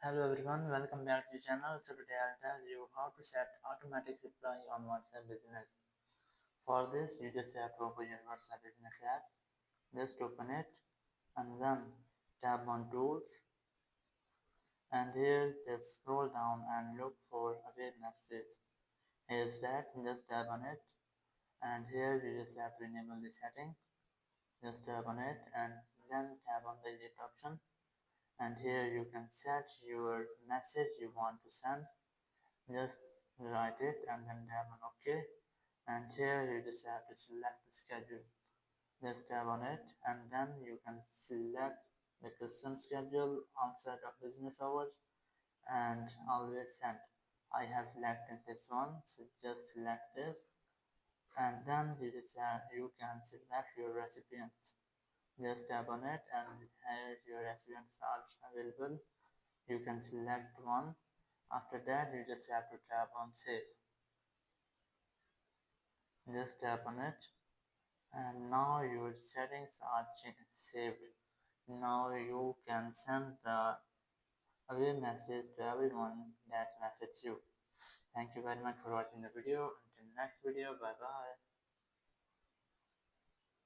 Hello everyone, welcome back to the channel. So today I'll tell you how to set automatic reply on WhatsApp Business. For this, you just have to open your WhatsApp Business app. Just open it and then tap on Tools. And here just scroll down and look for Await Messages. Here's that, just tap on it. And here you just have to enable the setting. Just tap on it and then tap on the edit option. And here you can set your message you want to send. Just write it and then tap on OK. And here you just have to select the schedule. Just tap on it and then you can select the custom schedule outside of business hours and always send. I have selected this one, so just select this and then you can select your recipients. Just tap on it and here your recipients are available. You can select one. After that you just have to tap on save. Just tap on it and now your settings are saved. Now you can send the away message to everyone that messaged you. Thank you very much for watching the video. Until next video, bye bye.